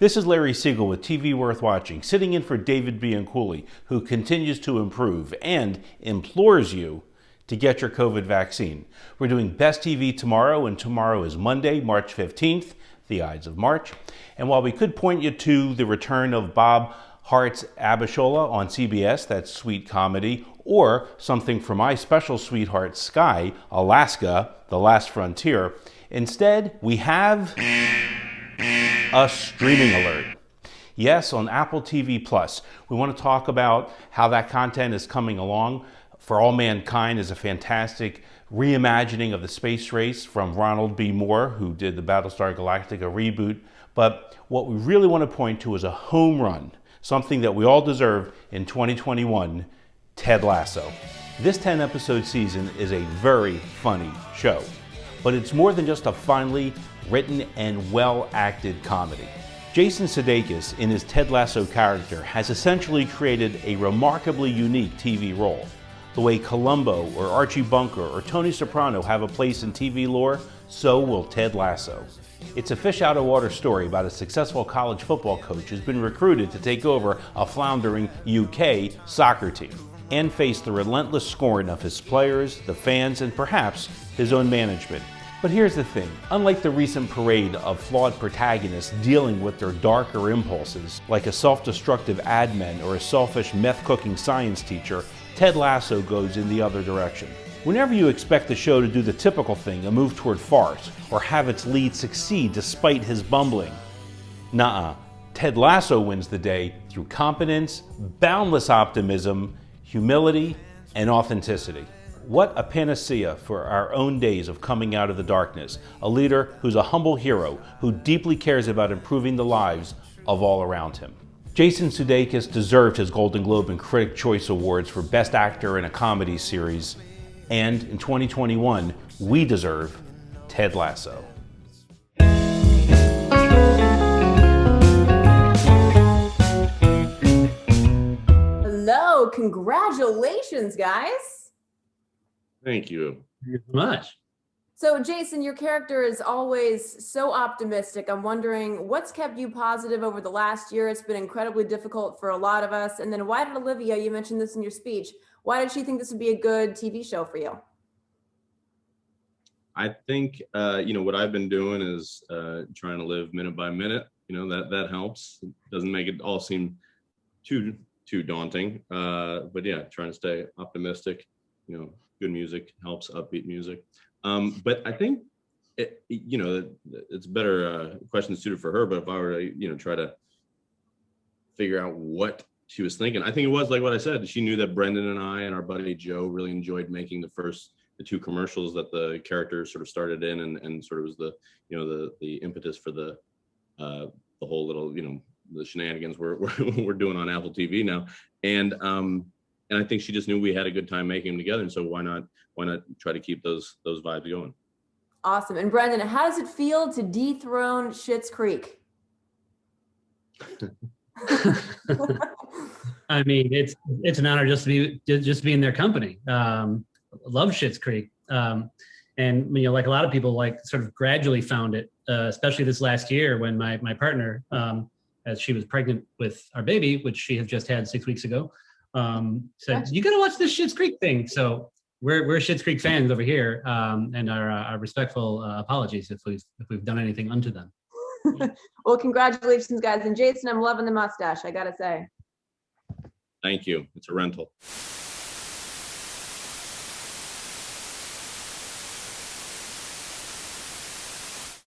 This is Larry Siegel with TV Worth Watching, sitting in for David Bianculli, who continues to improve and implores you to get your COVID vaccine. We're doing Best TV tomorrow, and tomorrow is Monday, March 15th, the Ides of March. And while we could point you to the return of Bob Hart's Abishola on CBS, that's sweet comedy, or something from my special sweetheart Sky, Alaska, The Last Frontier, instead we have a streaming alert. Yes, on Apple TV Plus. We want to talk about how that content is coming along. For All Mankind is a fantastic reimagining of the space race from Ronald B. Moore, who did the Battlestar Galactica reboot. But what we really want to point to is a home run, something that we all deserve in 2021, Ted Lasso. This 10-episode season is a very funny show, but it's more than just a finely written and well-acted comedy. Jason Sudeikis, in his Ted Lasso character, has essentially created a remarkably unique TV role. The way Columbo or Archie Bunker or Tony Soprano have a place in TV lore, so will Ted Lasso. It's a fish-out-of-water story about a successful college football coach who's been recruited to take over a floundering UK soccer team and face the relentless scorn of his players, the fans, and perhaps his own management. But here's the thing, unlike the recent parade of flawed protagonists dealing with their darker impulses, like a self-destructive admin or a selfish meth-cooking science teacher, Ted Lasso goes in the other direction. Whenever you expect the show to do the typical thing, a move toward farce, or have its lead succeed despite his bumbling, nuh-uh. Ted Lasso wins the day through competence, boundless optimism, humility, and authenticity. What a panacea for our own days of coming out of the darkness. A leader who's a humble hero, who deeply cares about improving the lives of all around him. Jason Sudeikis deserved his Golden Globe and Critic Choice Awards for Best Actor in a Comedy Series. And in 2021, we deserve Ted Lasso. Hello, congratulations, guys. Thank you. Thank you so much. So Jason, your character is always so optimistic. I'm wondering what's kept you positive over the last year? It's been incredibly difficult for a lot of us. And then why did Olivia, you mentioned this in your speech, why did she think this would be a good TV show for you? I think, what I've been doing is trying to live minute by minute. That helps. It doesn't make it all seem too daunting. But yeah, trying to stay optimistic. Good music helps, upbeat music. But I think, it's better question suited for her. But if I were to, try to figure out what she was thinking, I think it was like what I said. She knew that Brendan and I and our buddy Joe really enjoyed making the two commercials that the character sort of started in, and sort of was the impetus for the whole little the shenanigans we're doing on Apple TV now. And I think she just knew we had a good time making them together, and so why not try to keep those vibes going. Awesome. And Brendan, how does it feel to dethrone Schitt's Creek? I mean, it's an honor just to be in their company. Love Schitt's Creek, and like a lot of people, like sort of gradually found it, especially this last year when my partner, as she was pregnant with our baby, which she had just had 6 weeks ago, said, "You got to watch this Schitt's Creek thing." So we're Schitt's Creek fans over here, and our respectful apologies if we've done anything unto them. Well, congratulations, guys. And Jason, I'm loving the mustache, I gotta say. Thank you. It's a rental.